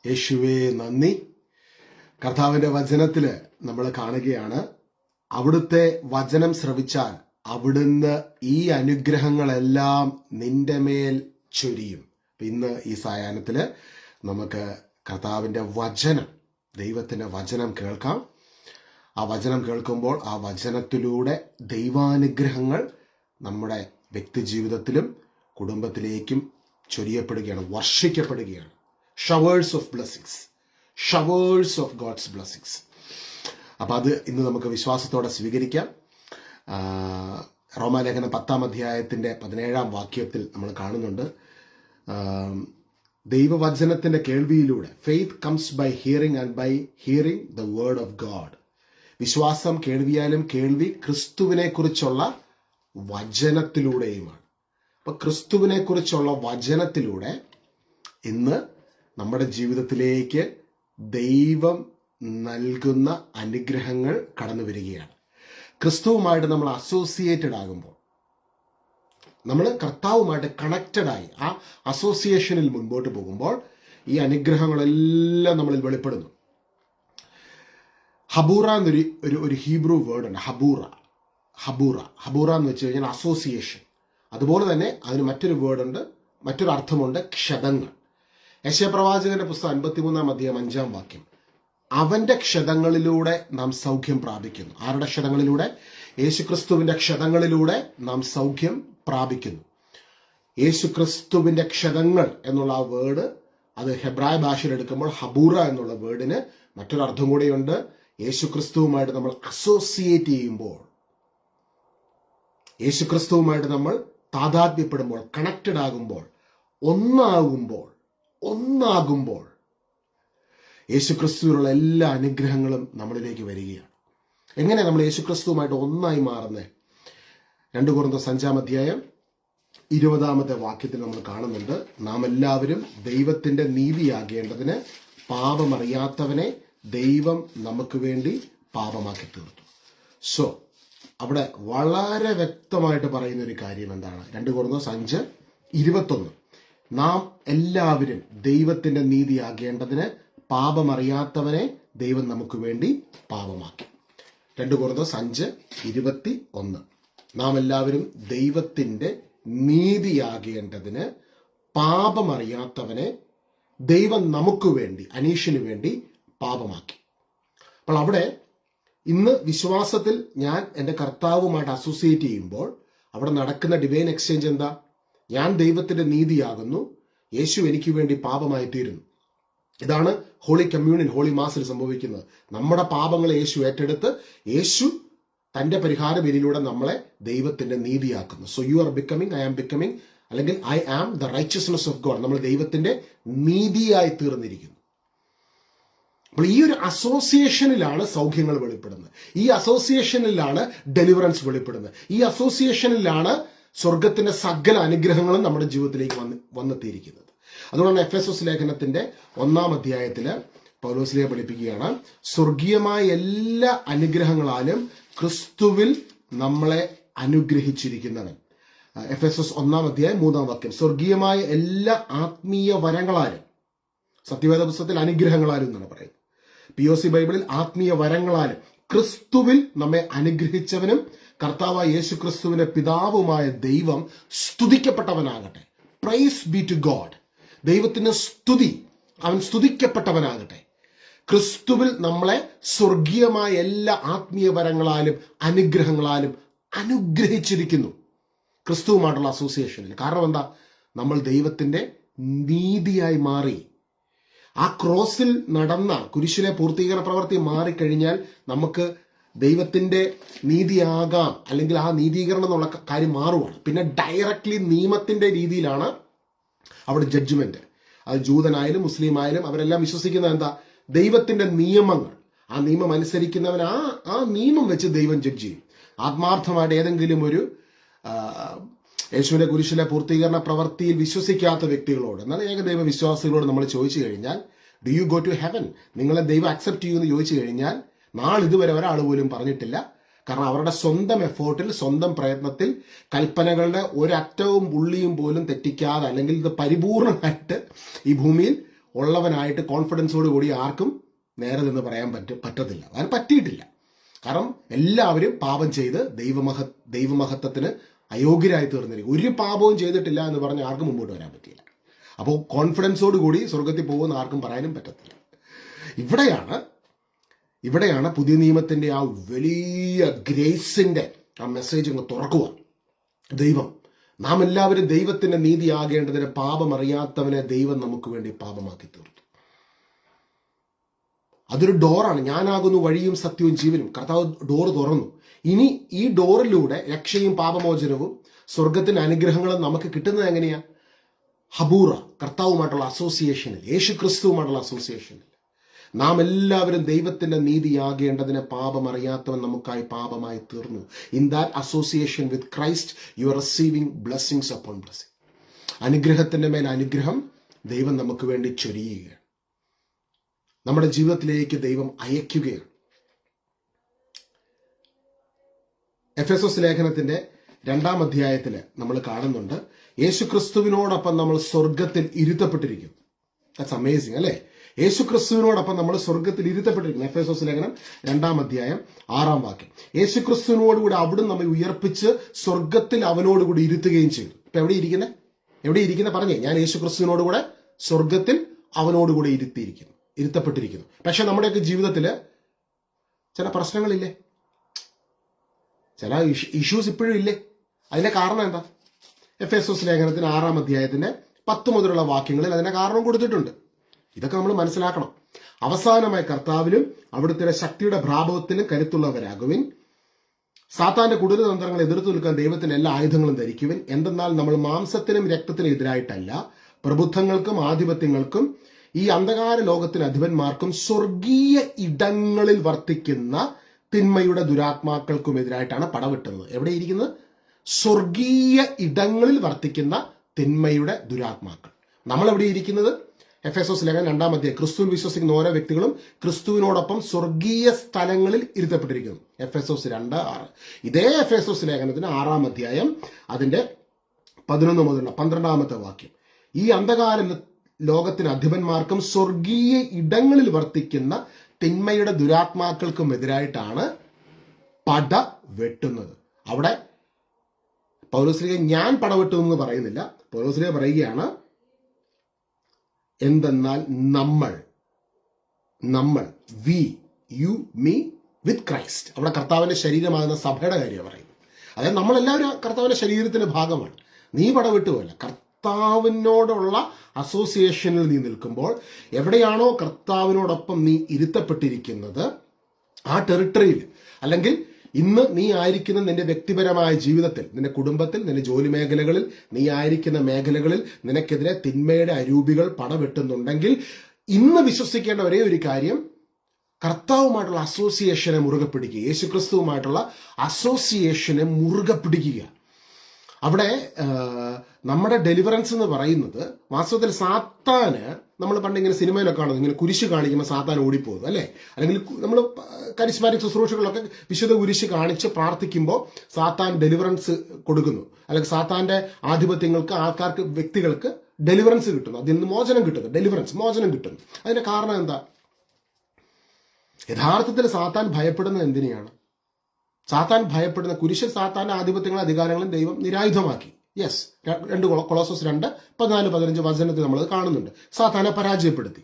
യേശുവേ നന്ദി. കർത്താവിൻ്റെ വചനത്തിൽ നമ്മൾ കാണുകയാണ്, അവിടുത്തെ വചനം ശ്രവിച്ചാൽ അവിടുന്ന് ഈ അനുഗ്രഹങ്ങളെല്ലാം നിന്റെ മേൽ ചൊരിയും. ഇന്ന് ഈ സായാഹ്നത്തിൽ നമുക്ക് കർത്താവിൻ്റെ വചനം, ദൈവത്തിൻ്റെ വചനം കേൾക്കാം. ആ വചനം കേൾക്കുമ്പോൾ ആ വചനത്തിലൂടെ ദൈവാനുഗ്രഹങ്ങൾ നമ്മുടെ വ്യക്തിജീവിതത്തിലും കുടുംബത്തിലേക്കും ചൊരിയപ്പെടുകയാണ്, വർഷിക്കപ്പെടുകയാണ്. Showers of blessings, showers of God's blessings. അപ്പം അത് ഇന്ന് നമുക്ക് വിശ്വാസത്തോടെ സ്വീകരിക്കാം. റോമാലേഖനം 10-ാം അധ്യായത്തിൻ്റെ 17-ാം വാക്യത്തിൽ നമ്മൾ കാണുന്നുണ്ട്, ദൈവവചനത്തിൻ്റെ കേൾവിയിലൂടെ faith comes by hearing and by hearing the word of God. വിശ്വാസം കേൾവിയാലും കേൾവി ക്രിസ്തുവിനെ കുറിച്ചുള്ള വചനത്തിലൂടെയുമാണ്. അപ്പൊ ക്രിസ്തുവിനെ കുറിച്ചുള്ള വചനത്തിലൂടെ ഇന്ന് നമ്മുടെ ജീവിതത്തിലേക്ക് ദൈവം നൽകുന്ന അനുഗ്രഹങ്ങൾ കടന്നു വരികയാണ്. ക്രിസ്തുവുമായിട്ട് നമ്മൾ അസോസിയേറ്റഡ് ആകുമ്പോൾ, നമ്മൾ കർത്താവുമായിട്ട് കണക്റ്റഡായി ആ അസോസിയേഷനിൽ മുൻപോട്ട് പോകുമ്പോൾ ഈ അനുഗ്രഹങ്ങളെല്ലാം നമ്മളിൽ വെളിപ്പെടുന്നു. ഹബൂറ എന്നൊരു ഒരു ഹീബ്രു വേർഡ് ഉണ്ട്, ഹബൂറ എന്ന് വെച്ച് കഴിഞ്ഞാൽ അസോസിയേഷൻ. അതുപോലെ തന്നെ അതിന് മറ്റൊരു വേർഡുണ്ട്, മറ്റൊരു അർത്ഥമുണ്ട്, ക്ഷതങ്ങൾ. യെശയ്യാപ്രവാചകന്റെ പുസ്തകം 53-ാം അധ്യായം 5-ാം വാക്യം, അവന്റെ ക്ഷതങ്ങളിലൂടെ നാം സൗഖ്യം പ്രാപിക്കുന്നു. ആരുടെ ക്ഷതങ്ങളിലൂടെ? യേശുക്രിസ്തുവിന്റെ ക്ഷതങ്ങളിലൂടെ നാം സൗഖ്യം പ്രാപിക്കുന്നു. യേശുക്രിസ്തുവിന്റെ ക്ഷതങ്ങൾ എന്നുള്ള ആ വേർഡ്, അത് ഹെബ്രായ ഭാഷയിൽ എടുക്കുമ്പോൾ ഹബൂറ എന്നുള്ള വേർഡിന് മറ്റൊരർത്ഥം കൂടെയുണ്ട്. യേശുക്രിസ്തുവുമായിട്ട് നമ്മൾ അസോസിയേറ്റ് ചെയ്യുമ്പോൾ, യേശുക്രിസ്തുവുമായിട്ട് നമ്മൾ താതാത്മ്യപ്പെടുമ്പോൾ, കണക്റ്റഡ് ആകുമ്പോൾ, ഒന്നാകുമ്പോൾ യേശുക്രിസ്തുവിനുള്ള എല്ലാ അനുഗ്രഹങ്ങളും നമ്മളിലേക്ക് വരികയാണ്. എങ്ങനെ നമ്മൾ യേശുക്രിസ്തുവുമായിട്ട് ഒന്നായി മാറുന്നത്? 2 കൊരിന്ത്യർ 5-ാം അധ്യായം 20-ാമത്തെ വാക്യത്തിൽ നമ്മൾ കാണുന്നുണ്ട്, നാം എല്ലാവരും ദൈവത്തിന്റെ നീതിയാകേണ്ടതിന് പാപമറിയാത്തവനെ ദൈവം നമുക്ക് വേണ്ടി പാപമാക്കി തീർത്തു. സോ അവിടെ വളരെ വ്യക്തമായിട്ട് പറയുന്ന ഒരു കാര്യം എന്താണ്? 2 കൊരിന്ത്യർ 5:21, നാം എല്ലാവരും ദൈവത്തിന്റെ നീതിയാകേണ്ടതിന് പാപമറിയാത്തവനെ ദൈവം നമുക്ക് വേണ്ടി പാപമാക്കി. 2 കൊരിന്ത്യർ 5:21, നാം എല്ലാവരും ദൈവത്തിന്റെ നീതിയാകേണ്ടതിന് പാപമറിയാത്തവനെ ദൈവം നമുക്ക് വേണ്ടി, അനീഷിന് വേണ്ടി പാപമാക്കി. അപ്പോൾ അവിടെ ഇന്ന് വിശ്വാസത്തിൽ ഞാൻ എൻ്റെ കർത്താവുമായിട്ട് അസോസിയേറ്റ് ചെയ്യുമ്പോൾ അവിടെ നടക്കുന്ന ഡിവൈൻ എക്സ്ചേഞ്ച് എന്താ? ഞാൻ ദൈവത്തിന്റെ നീതിയാകുന്നു, യേശു എനിക്ക് വേണ്ടി പാപമായി തീരുന്നു. ഇതാണ് ഹോളി കമ്മ്യൂണിയൻ, ഹോളി മാസിൽ സംഭവിക്കുന്നത്. നമ്മുടെ പാപങ്ങളെ യേശു ഏറ്റെടുത്ത് യേശു തന്റെ പരിഹാര ബലിയിലൂടെ നമ്മളെ ദൈവത്തിന്റെ നീതിയാക്കുന്നു. So you are becoming, I am becoming, അല്ലെങ്കിൽ I am the righteousness of God. നമ്മൾ ദൈവത്തിന്റെ നീതിയായി തീർന്നിരിക്കുന്നു. അപ്പോൾ ഈ ഒരു അസോസിയേഷനിലാണ് സൗഖ്യങ്ങൾ വെളിപ്പെടുന്നത്, ഈ അസോസിയേഷനിലാണ് ഡെലിവറൻസ് വെളിപ്പെടുന്നത്, ഈ അസോസിയേഷനിലാണ് സ്വർഗത്തിന്റെ സകല അനുഗ്രഹങ്ങളും നമ്മുടെ ജീവിതത്തിലേക്ക് വന്നെത്തിയിരിക്കുന്നത്. അതുകൊണ്ടാണ് എഫെസോസ് ലേഖനത്തിന്റെ 1-ാം അധ്യായത്തിൽ പൗലോസ്ലീഹ പഠിപ്പിക്കുകയാണ്, സ്വർഗീയമായ എല്ലാ അനുഗ്രഹങ്ങളാലും ക്രിസ്തുവിൽ നമ്മളെ അനുഗ്രഹിച്ചിരിക്കുന്നവൻ. എഫെസോസ് 1-ാം അധ്യായം 3-ാം വാക്യം, സ്വർഗീയമായ എല്ലാ ആത്മീയ വരങ്ങളാലും, സത്യവേദ പുസ്തകത്തിൽ അനുഗ്രഹങ്ങളാലും എന്നാണ് പറയുന്നത്, POC ബൈബിളിൽ ആത്മീയ വരങ്ങളാലും ക്രിസ്തുവിൽ നമ്മെ അനുഗ്രഹിച്ചവനും കർത്താവായ യേശു ക്രിസ്തുവിന്റെ പിതാവുമായ ദൈവം സ്തുതിക്കപ്പെട്ടവനാകട്ടെ. Praise be to God. ദൈവത്തിന് സ്തുതി, അവൻ സ്തുതിക്കപ്പെട്ടവനാകട്ടെ. ക്രിസ്തുവിൽ നമ്മളെ സ്വർഗീയമായ എല്ലാ ആത്മീയ വരങ്ങളാലും അനുഗ്രഹങ്ങളാലും അനുഗ്രഹിച്ചിരിക്കുന്നു, ക്രിസ്തുവുമായിട്ടുള്ള അസോസിയേഷനിൽ. കാരണം എന്താ? നമ്മൾ ദൈവത്തിന്റെ നീതിയായി മാറി. ആ ക്രോസിൽ നടന്ന കുരിശിലെ പൂർത്തീകരണ പ്രവൃത്തി മാറിക്കഴിഞ്ഞാൽ നമുക്ക് ദൈവത്തിന്റെ നീതിയാകാം, അല്ലെങ്കിൽ ആ നീതീകരണം എന്നുള്ള കാര്യം മാറുവാണ്. പിന്നെ ഡയറക്ട്ലി നിയമത്തിന്റെ രീതിയിലാണ് അവിടെ ജഡ്ജ്മെന്റ്. അത് ജൂതനായാലും മുസ്ലിം ആയാലും അവരെല്ലാം വിശ്വസിക്കുന്നത് എന്താ? ദൈവത്തിന്റെ നിയമങ്ങൾ, ആ നിയമം അനുസരിക്കുന്നവൻ ആ നിയമം വെച്ച് ദൈവം ജഡ്ജ് ചെയ്യും. ആത്മാർത്ഥമായിട്ട് ഏതെങ്കിലും ഒരു യേശുവിന്റെ കുരിശിലെ പൂർത്തീകരണ പ്രവൃത്തിയിൽ വിശ്വസിക്കാത്ത വ്യക്തികളോട്, എന്നാൽ ഏകദൈവ വിശ്വാസികളോട് നമ്മൾ ചോദിച്ചു കഴിഞ്ഞാൽ, do you go to heaven, നിങ്ങളെ ദൈവം അക്സെപ്റ്റ് ചെയ്യുമെന്ന് ചോദിച്ചു കഴിഞ്ഞാൽ, നാളിതുവരെ ഒരാൾ പോലും പറഞ്ഞിട്ടില്ല. കാരണം അവരുടെ സ്വന്തം എഫേർട്ടിൽ, സ്വന്തം പ്രയത്നത്തിൽ കൽപ്പനകളുടെ ഒരറ്റവും പുള്ളിയും പോലും തെറ്റിക്കാതെ, അല്ലെങ്കിൽ ഇത് പരിപൂർണമായിട്ട് ഈ ഭൂമിയിൽ ഉള്ളവനായിട്ട് കോൺഫിഡൻസോട് കൂടി ആർക്കും നേരെ നിന്ന് പറയാൻ പറ്റത്തില്ല. അതിന് പറ്റിയിട്ടില്ല. കാരണം എല്ലാവരും പാപം ചെയ്ത് ദൈവമഹത്വത്തിന് അയോഗ്യരായി തീർന്നിരിക്കും. ഒരു പാപവും ചെയ്തിട്ടില്ല എന്ന് പറഞ്ഞ് ആർക്കും മുമ്പോട്ട് വരാൻ പറ്റില്ല. അപ്പോൾ കോൺഫിഡൻസോട് കൂടി സ്വർഗത്തിൽ പോകുന്ന ആർക്കും പറയാനും പറ്റത്തില്ല. ഇവിടെയാണ് പുതിയ നിയമത്തിന്റെ ആ വലിയ ഗ്രേസിന്റെ ആ മെസ്സേജ് അങ്ങ് തുറക്കുക. നാം എല്ലാവരും ദൈവത്തിന്റെ നീതിയാകേണ്ടതിന് പാപം അറിയാത്തവനെ ദൈവം നമുക്ക് വേണ്ടി പാപമാക്കി തീർത്തു. അതൊരു ഡോറാണ്. ഞാനാകുന്നു വഴിയും സത്യവും ജീവനും. കർത്താവ് ഡോറ് തുറന്നു. ഇനി ഈ ഡോറിലൂടെ രക്ഷയും പാപമോചനവും സ്വർഗത്തിന്റെ അനുഗ്രഹങ്ങളും നമുക്ക് കിട്ടുന്നത് എങ്ങനെയാ? ഹബൂറ, കർത്താവുമായിട്ടുള്ള അസോസിയേഷനിൽ, യേശു ക്രിസ്തുവുമായിട്ടുള്ള അസോസിയേഷനിൽ. നാം എല്ലാവരും ദൈവത്തിന്റെ നീതിയാകേണ്ടതിന് പാപം അറിയാത്തവൻ നമുക്കായി പാപമായി തീർന്നു. In that association with Christ you are receiving blessings upon blessing. അനുഗ്രഹത്തിന്റെ മേൽ അനുഗ്രഹം ദൈവം നമുക്ക് വേണ്ടി ചൊരിയുകയാണ്. നമ്മുടെ ജീവിതത്തിലേക്ക് ദൈവം അയക്കുകയാണ്. എഫെസോസ് ലേഖനത്തിന്റെ 2-ാം അധ്യായത്തിൽ നമ്മൾ കാണുന്നുണ്ട്, യേശു ക്രിസ്തുവിനോടൊപ്പം നമ്മൾ സ്വർഗത്തിൽ ഇരുത്തപ്പെട്ടിരിക്കുന്നു. ദാറ്റ്സ് അമേസിംഗ് അല്ലേ? യേശു ക്രിസ്തുവിനോടൊപ്പം നമ്മൾ സ്വർഗത്തിൽ ഇരുത്തപ്പെട്ടിരിക്കുന്നു. എഫെസോസ് ലേഖനം 2-ാം അധ്യായം 6-ാം വാക്യം. യേശു ക്രിസ്തുവിനോടുകൂടി അവിടുന്ന് നമ്മെ ഉയർപ്പിച്ച് സ്വർഗത്തിൽ അവനോടുകൂടി ഇരുത്തുകയും ചെയ്തു. ഇപ്പൊ എവിടെ ഇരിക്കുന്ന പറഞ്ഞേ? ഞാൻ യേശു ക്രിസ്തുവിനോടുകൂടെ സ്വർഗത്തിൽ അവനോടുകൂടി ഇരുത്തപ്പെട്ടിരിക്കുന്നു. പക്ഷെ നമ്മുടെയൊക്കെ ജീവിതത്തിൽ ചില പ്രശ്നങ്ങളില്ലേ? ചില ഇഷ്യൂസ് ഇപ്പോഴും ഇല്ലേ? അതിന്റെ കാരണം എന്താ? എഫെസോസ് ലേഖനത്തിന് 6-ാം അധ്യായത്തിന്റെ 10 മുതലുള്ള വാക്യങ്ങളിൽ അതിന്റെ കാരണം കൊടുത്തിട്ടുണ്ട്. ഇതൊക്കെ നമ്മൾ മനസ്സിലാക്കണം. അവസാനമായി കർത്താവിലും അവിടുത്തെ ശക്തിയുടെ പ്രാഭവത്തിലും കരുത്തുള്ളവരാകുവിൻ. സാത്താന്റെ കുടിലതന്ത്രങ്ങൾ എതിർത്തു നിൽക്കാൻ ദൈവത്തിന്റെ എല്ലാ ആയുധങ്ങളും ധരിക്കുവിൻ. എന്തെന്നാൽ നമ്മൾ മാംസത്തിനും രക്തത്തിനും എതിരായിട്ടല്ല, പ്രബുദ്ധങ്ങൾക്കും ആധിപത്യങ്ങൾക്കും ഈ അന്ധകാര ലോകത്തിന് അധിപന്മാർക്കും സ്വർഗീയ ഇടങ്ങളിൽ വർത്തിക്കുന്ന തിന്മയുടെ ദുരാത്മാക്കൾക്കും എതിരായിട്ടാണ് പടവെട്ടുന്നത്. എവിടെ ഇരിക്കുന്നത്? സ്വർഗീയ ഇടങ്ങളിൽ വർത്തിക്കുന്ന തിന്മയുടെ ദുരാത്മാക്കൾ. നമ്മൾ എവിടെ ഇരിക്കുന്നത്? എഫെസോസ് ലേഖനം 2-ാം അധ്യായം. ക്രിസ്തുവിൽ വിശ്വസിക്കുന്ന ഓരോ വ്യക്തികളും ക്രിസ്തുവിനോടൊപ്പം സ്വർഗീയ സ്ഥലങ്ങളിൽ ഇരുത്തപ്പെട്ടിരിക്കുന്നു. എഫെസോസ് 2:6. ഇതേ എഫെസോസ് ലേഖനത്തിന് 6-ാം അധ്യായം അതിന്റെ 11 മുതലുള്ള 12-ാമത്തെ വാക്യം. ഈ അന്ധകാര ലോകത്തിന് അധിപന്മാർക്കും സ്വർഗീയ ഇടങ്ങളിൽ വർത്തിക്കുന്ന തിന്മയുടെ ദുരാത്മാക്കൾക്കും എതിരായിട്ടാണ് പട വെട്ടുന്നത്. അവിടെ പൗലോസ്ലീഹ ഞാൻ പടവെട്ടു എന്ന് പറയുന്നില്ല. പൗലോസ്ലീഹ പറയുകയാണ്, എന്തെന്നാൽ നമ്മൾ we you me with Christ. അവിടെ കർത്താവിന്റെ ശരീരമാകുന്ന സഭയുടെ കാര്യമാണ് പറയുന്നത്. അതായത് നമ്മളെല്ലാവരും കർത്താവിന്റെ ശരീരത്തിന്റെ ഭാഗമാണ്. നീ പടവെട്ടുമല്ല, കർത്താവിനോടുള്ള അസോസിയേഷനിൽ നീ നിൽക്കുമ്പോൾ എവിടെയാണോ കർത്താവിനോടൊപ്പം നീ ഇരുത്തപ്പെട്ടിരിക്കുന്നത് ആ ടെറിട്ടറിയിൽ, അല്ലെങ്കിൽ ഇന്ന് നീ ആയിരിക്കുന്ന നിന്റെ വ്യക്തിപരമായ ജീവിതത്തിൽ, നിന്റെ കുടുംബത്തിൽ, നിന്റെ ജോലി മേഖലകളിൽ, നീ ആയിരിക്കുന്ന മേഖലകളിൽ നിനക്കെതിരെ തിന്മയുടെ അരൂപികൾ പടവെട്ടുന്നുണ്ടെങ്കിൽ ഇന്ന് വിശ്വസിക്കേണ്ട ഒരേ ഒരു കാര്യം, കർത്താവുമായിട്ടുള്ള അസോസിയേഷനെ മുറുകെ പിടിക്കുക. യേശുക്രിസ്തുവുമായിട്ടുള്ള അസോസിയേഷനെ മുറുകെ പിടിക്കുക. അവിടെ നമ്മുടെ ഡെലിവറൻസ് എന്ന് പറയുന്നത് വാസ്തവത്തിൽ സാത്താന്, നമ്മൾ പണ്ട് ഇങ്ങനെ സിനിമയിലൊക്കെ കാണുന്നത്, ഇങ്ങനെ കുരിശ് കാണിക്കുമ്പോൾ സാത്താൻ ഓടിപ്പോകും അല്ലേ? അല്ലെങ്കിൽ നമ്മൾ കരിസ്മാറ്റിക് ശുശ്രൂഷകളൊക്കെ വിശുദ്ധ കുരിശ് കാണിച്ച് പ്രാർത്ഥിക്കുമ്പോൾ സാത്താൻ ഡെലിവറൻസ് കൊടുക്കുന്നു, അല്ലെങ്കിൽ സാത്താന്റെ ആധിപത്യങ്ങൾക്ക്, ആൾക്കാർക്ക്, വ്യക്തികൾക്ക് ഡെലിവറൻസ് കിട്ടുന്നു, അതിൽ നിന്ന് മോചനം കിട്ടുന്നു, മോചനം കിട്ടുന്നു. അതിന്റെ കാരണം എന്താ? യഥാർത്ഥത്തിൽ സാത്താൻ ഭയപ്പെടുന്നത് എന്തിനെയാണ്? സാത്താൻ ഭയപ്പെടുന്ന കുരിശിൽ സാത്താന്റെ ആധിപത്യങ്ങളും അധികാരങ്ങളും ദൈവം നിരായുധമാക്കി. യെസ്, 2 കൊളോസസ് 2:14-15 വചനത്തിൽ നമ്മൾ കാണുന്നുണ്ട്. സാത്താനെ പരാജയപ്പെടുത്തി.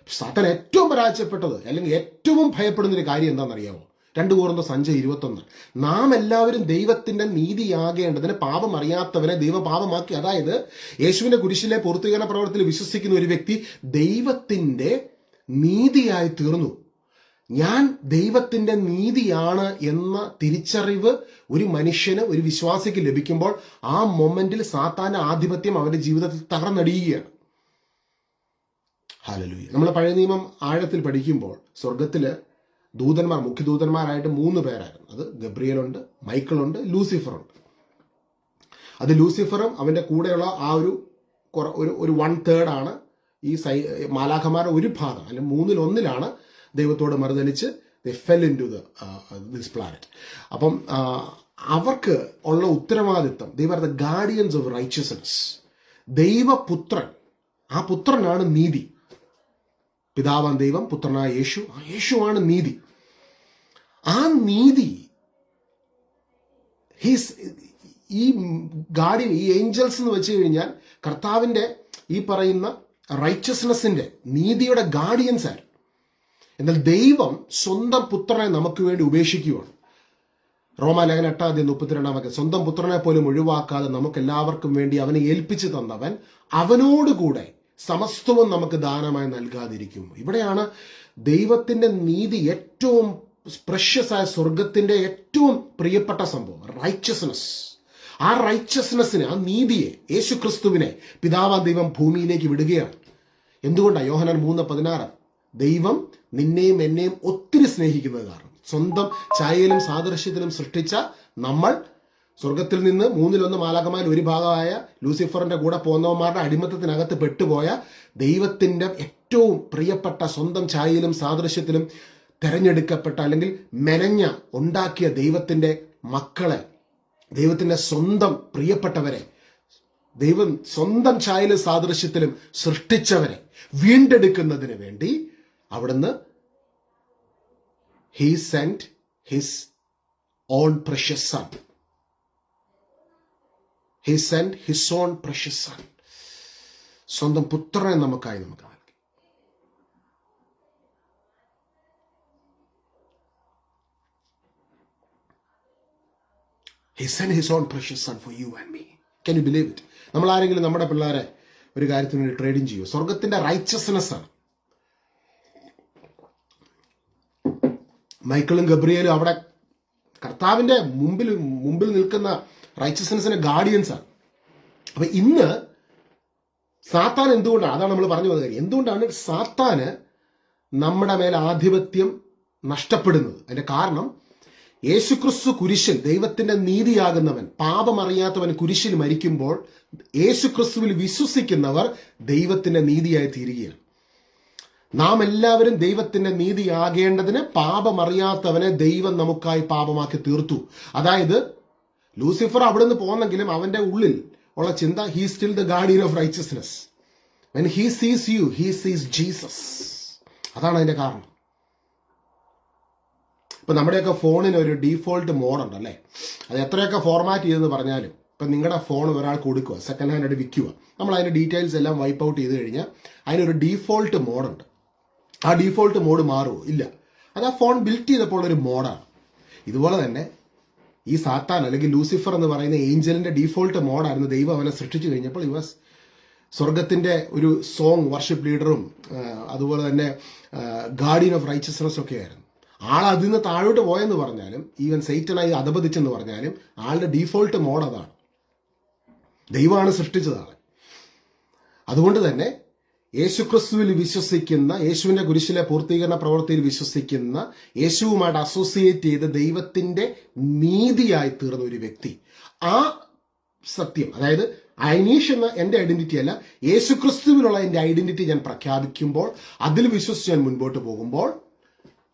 സാത്താൻ ഏറ്റവും പരാജയപ്പെട്ടത്, അല്ലെങ്കിൽ ഏറ്റവും ഭയപ്പെടുന്ന ഒരു കാര്യം എന്താണെന്നറിയാമോ? 2 കൊരിന്ത്യർ 5:21. നാം എല്ലാവരും ദൈവത്തിന്റെ നീതിയാകേണ്ടതിന് പാപം അറിയാത്തവനെ ദൈവം പാപമാക്കി. അതായത് യേശുവിന്റെ കുരിശിലെ പൂർത്തീകരണ പ്രവർത്തനത്തിൽ വിശ്വസിക്കുന്ന ഒരു വ്യക്തി ദൈവത്തിന്റെ നീതിയായി തീർന്നു. ഞാൻ ദൈവത്തിന്റെ നീതിയാണ് എന്ന തിരിച്ചറിവ് ഒരു മനുഷ്യന്, ഒരു വിശ്വാസിക്ക് ലഭിക്കുമ്പോൾ ആ മൊമെന്റിൽ സാത്താന്റെ ആധിപത്യം അവന്റെ ജീവിതത്തിൽ തകർന്നടിയുകയാണ്. ഹല്ലേലൂയ. നമ്മൾ പഴയ നിയമം ആഴത്തിൽ പഠിക്കുമ്പോൾ സ്വർഗത്തില് ദൂതന്മാർ, മുഖ്യദൂതന്മാരായിട്ട് 3 പേരായിരുന്നു. അത് ഗബ്രിയേലുണ്ട്, മൈക്കിളുണ്ട്, ലൂസിഫറുണ്ട്. അത് ലൂസിഫറും അവന്റെ കൂടെയുള്ള ആ ഒരു 1/3 ആണ് ഈ മാലാഖമാരുടെ ഒരു ഭാഗം, അല്ലെങ്കിൽ 1/3 ദൈവത്തോട് മറുതലിച്ച് they fell into this planet. അപ്പം അവർക്ക് ഉള്ള ഉത്തരവാദിത്വം, they were the guardians of righteousness. ദൈവപുത്രൻ, ആ പുത്രനാണ് നീതി. പിതാവാം ദൈവം, പുത്രനായ യേശു. ആ യേശുവാണ് നീതി. ആ നീതി ഈ ഗാർഡിയൻ, ഈ ഏഞ്ചൽസ് എന്ന് വെച്ച് കഴിഞ്ഞാൽ കർത്താവിൻ്റെ ഈ പറയുന്ന റൈച്ചസ്നെസ്സിന്റെ, നീതിയുടെ ഗാർഡിയൻസ് ആയിരുന്നു. എന്നാൽ ദൈവം സ്വന്തം പുത്രനെ നമുക്ക് വേണ്ടി ഉപേക്ഷിക്കുകയാണ്. റോമാലേഖനം 8:32 സ്വന്തം പുത്രനെ പോലും ഒഴിവാക്കാതെ നമുക്ക് എല്ലാവർക്കും വേണ്ടി അവനെ ഏൽപ്പിച്ചു തന്നവൻ അവനോടുകൂടെ സമസ്തവും നമുക്ക് ദാനമായി നൽകാതിരിക്കും. ഇവിടെയാണ് ദൈവത്തിന്റെ നീതി ഏറ്റവും പ്രഷ്യസ് ആയ, സ്വർഗത്തിന്റെ ഏറ്റവും പ്രിയപ്പെട്ട സംഭവം, റൈച്ചസ്നെസ്. ആ റൈച്ചസ്നെസ്സിനെ, ആ നീതിയെ, യേശു ക്രിസ്തുവിനെ പിതാവാം ദൈവം ഭൂമിയിലേക്ക് വിടുകയാണ്. എന്തുകൊണ്ടാണ്? യോഹന്നാൻ 3:16 ദൈവം നിന്നെയും എന്നെയും ഒത്തിരി സ്നേഹിക്കുന്നത് കാരണം. സ്വന്തം ഛായയിലും സാദൃശ്യത്തിലും സൃഷ്ടിച്ച നമ്മൾ സ്വർഗത്തിൽ നിന്ന് 1/3 മാലാഖമാരിൽ ഒരു ഭാഗമായ ലൂസിഫറിന്റെ കൂടെ പോന്നവന്മാരുടെ അടിമത്തത്തിനകത്ത് പെട്ടുപോയ ദൈവത്തിന്റെ ഏറ്റവും പ്രിയപ്പെട്ട, സ്വന്തം ഛായയിലും സാദൃശ്യത്തിലും തെരഞ്ഞെടുക്കപ്പെട്ട, അല്ലെങ്കിൽ മെനഞ്ഞ, ഉണ്ടാക്കിയ ദൈവത്തിന്റെ മക്കളെ, ദൈവത്തിന്റെ സ്വന്തം പ്രിയപ്പെട്ടവരെ, ദൈവം സ്വന്തം ഛായയിലും സാദൃശ്യത്തിലും സൃഷ്ടിച്ചവരെ വീണ്ടെടുക്കുന്നതിന് വേണ്ടി അവിടുന്ന് he sent his own precious son. He sent his own precious son. സ്വന്തം പുത്രനെ നമുക്ക് നൽകി. He sent his own precious son for you and me. Can you believe it? നമ്മൾ ആരെങ്കിലും നമ്മുടെ പിള്ളേരെ ഒരു കാര്യത്തിന് വേണ്ടി ട്രേഡിങ് ചെയ്യുമോ? സ്വർഗത്തിന്റെ റൈച്ചസ്നെസ് ആണ്. മൈക്കിളും ഗബ്രിയേലും അവിടെ കർത്താവിന്റെ മുമ്പിൽ നിൽക്കുന്ന റൈച്ചസ്നെസ്സിന്റെ ഗാർഡിയൻസാണ്. അപ്പൊ ഇന്ന് സാത്താൻ എന്തുകൊണ്ടാണ്, അതാണ് നമ്മൾ പറഞ്ഞു വന്ന കാര്യം, എന്തുകൊണ്ടാണ് സാത്താന് നമ്മുടെ മേൽ ആധിപത്യം നഷ്ടപ്പെടുന്നത്? അതിന്റെ കാരണം, യേശുക്രിസ്തു കുരിശിൽ, ദൈവത്തിന്റെ നീതിയാകുന്നവൻ, പാപമറിയാത്തവൻ കുരിശിൽ മരിക്കുമ്പോൾ യേശുക്രിസ്തുവിൽ വിശ്വസിക്കുന്നവർ ദൈവത്തിന്റെ നീതിയായി തീരുകയാണ്. നാം എല്ലാവരും ദൈവത്തിന്റെ നീതിയാകേണ്ടതിന് പാപമറിയാത്തവനെ ദൈവം നമുക്കായി പാപമാക്കി തീർത്തു. അതായത് ലൂസിഫർ അവിടെ നിന്ന് പോന്നെങ്കിലും അവന്റെ ഉള്ളിൽ ഉള്ള ചിന്ത, he still the guardian of righteousness. When he സീസ് യു, ഹീ സീസ് ജീസസ്. അതാണ് അതിന്റെ കാരണം. ഇപ്പൊ നമ്മുടെയൊക്കെ ഫോണിന് ഒരു ഡീഫോൾട്ട് മോഡുണ്ട് അല്ലേ? അത് എത്രയൊക്കെ ഫോർമാറ്റ് ചെയ്തെന്ന് പറഞ്ഞാലും, ഇപ്പം നിങ്ങളുടെ ഫോൺ ഒരാൾക്ക് കൊടുക്കുക, സെക്കൻഡ് ഹാൻഡ് ആയിട്ട് വിൽക്കുക, നമ്മൾ അതിൻ്റെ ഡീറ്റെയിൽസ് എല്ലാം വൈപ്പ് ഔട്ട് ചെയ്ത് കഴിഞ്ഞാൽ അതിനൊരു ഡീഫോൾട്ട് മോഡുണ്ട്. ആ ഡീഫോൾട്ട് മോഡ് മാറുമോ? ഇല്ല. അത് ആ ഫോൺ ബിൽറ്റ് ചെയ്തപ്പോൾ ഒരു മോഡാണ്. ഇതുപോലെ തന്നെ ഈ സാത്താൻ അല്ലെങ്കിൽ ലൂസിഫർ എന്ന് പറയുന്ന ഏഞ്ചലിന്റെ ഡീഫോൾട്ട് മോഡായിരുന്നു. ദൈവം അവനെ സൃഷ്ടിച്ചു കഴിഞ്ഞപ്പോൾ ഇവ സ്വർഗത്തിന്റെ ഒരു സോങ് വർഷിപ്പ് ലീഡറും അതുപോലെ തന്നെ ഗാർഡിയൻ ഓഫ് റൈച്ചസ്നെസ് ഒക്കെ ആയിരുന്നു. ആൾ അതിൽ നിന്ന് താഴോട്ട് പോയെന്ന് പറഞ്ഞാലും, ഈവൻ സൈറ്റനായി അധപതിച്ചെന്ന് പറഞ്ഞാലും, ആളുടെ ഡീഫോൾട്ട് മോഡ് അതാണ്. ദൈവമാണ് സൃഷ്ടിച്ചതാണ്. അതുകൊണ്ട് തന്നെ യേശുക്രിസ്തുവിൽ വിശ്വസിക്കുന്ന, യേശുവിന്റെ കുരിശിലെ പൂർത്തീകരണ പ്രവൃത്തിയിൽ വിശ്വസിക്കുന്ന, യേശുവുമായിട്ട് അസോസിയേറ്റ് ചെയ്ത് ദൈവത്തിന്റെ നീതിയായി തീർന്ന ഒരു വ്യക്തി, ആ സത്യം, അതായത് അനീഷ് എന്ന എൻ്റെ ഐഡന്റിറ്റി അല്ല, യേശുക്രിസ്തുവിലുള്ള എൻ്റെ ഐഡന്റിറ്റി ഞാൻ പ്രഖ്യാപിക്കുമ്പോൾ, അതിൽ വിശ്വസിച്ച് ഞാൻ മുൻപോട്ട് പോകുമ്പോൾ,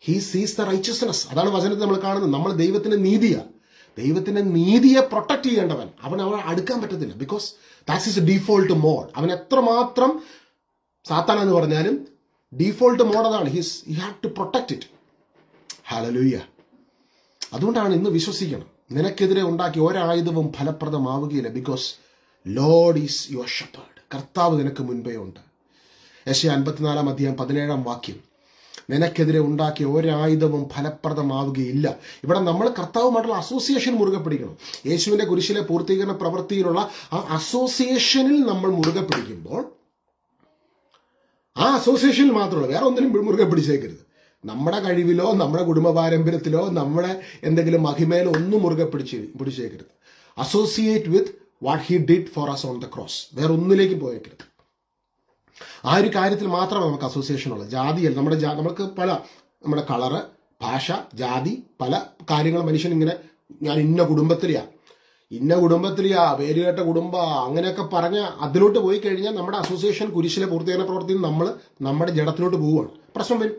ഹി സീസ് ദ റൈച്ചസ്നെസ്. അതാണ് വചനത്തിൽ നമ്മൾ കാണുന്നത്. നമ്മൾ ദൈവത്തിന്റെ നീതിയാണ്. ദൈവത്തിന്റെ നീതിയെ പ്രൊട്ടക്ട് ചെയ്യേണ്ടവൻ, അവൻ അടുക്കാൻ പറ്റത്തില്ല. Because that's is a default mode. അവൻ എത്രമാത്രം സാത്താൻ എന്ന് പറഞ്ഞാലും ഡീഫോൾട്ട് മോഡ് അതാണ്. He have to protect it. Hallelujah. അതുകൊണ്ടാണ് ഇന്ന് വിശ്വസിക്കണം, നിനക്കെതിരെ ഉണ്ടാക്കിയ ഒരായുധവും ഫലപ്രദമാവുകയില്ല. Because Lord is your shepherd. കർത്താവ് നിനക്ക് മുൻപേ ഉണ്ട്. യെശയ്യാ 54:17 നിനക്കെതിരെ ഉണ്ടാക്കിയ ഒരായുധവും ഫലപ്രദമാവുകയില്ല. ഇവിടെ നമ്മൾ കർത്താവുമായിട്ടുള്ള അസോസിയേഷൻ മുറുകെ പിടിക്കണം. യേശുവിന്റെ കുരിശിലെ പൂർത്തീകരണ പ്രവൃത്തിയിലുള്ള ആ അസോസിയേഷനിൽ നമ്മൾ മുറുകെ പിടിക്കുമ്പോൾ, ആ അസോസിയേഷനിൽ മാത്രമല്ല, വേറെ ഒന്നിനും മുറുകെ പിടിച്ചേക്കരുത്. നമ്മുടെ കഴിവിലോ നമ്മുടെ കുടുംബ പാരമ്പര്യത്തിലോ നമ്മുടെ എന്തെങ്കിലും മഹിമയിലോ ഒന്നും മുറുകെ പിടിച്ചേക്കരുത്. Associate with what he did for us on the cross. വേറെ ഒന്നിലേക്ക് പോയേക്കരുത്. ആ ഒരു കാര്യത്തിൽ മാത്രമേ നമുക്ക് അസോസിയേഷൻ ഉള്ളത്. ജാതിയല്ല. നമുക്ക് നമ്മുടെ കളറ്, ഭാഷ, ജാതി, പല കാര്യങ്ങളും മനുഷ്യൻ ഇങ്ങനെ, ഞാൻ ഇന്ന കുടുംബത്തിലെയാ, പേരുകേട്ട കുടുംബ, അങ്ങനെയൊക്കെ പറഞ്ഞ് അതിലോട്ട് പോയി കഴിഞ്ഞാൽ നമ്മുടെ അസോസിയേഷൻ കുരിശിലെ പൂർത്തീകരണ പ്രവർത്തിയിൽ നമ്മൾ നമ്മുടെ ജഡത്തിലോട്ട് പോവുകയാണ്. പ്രശ്നം വരും.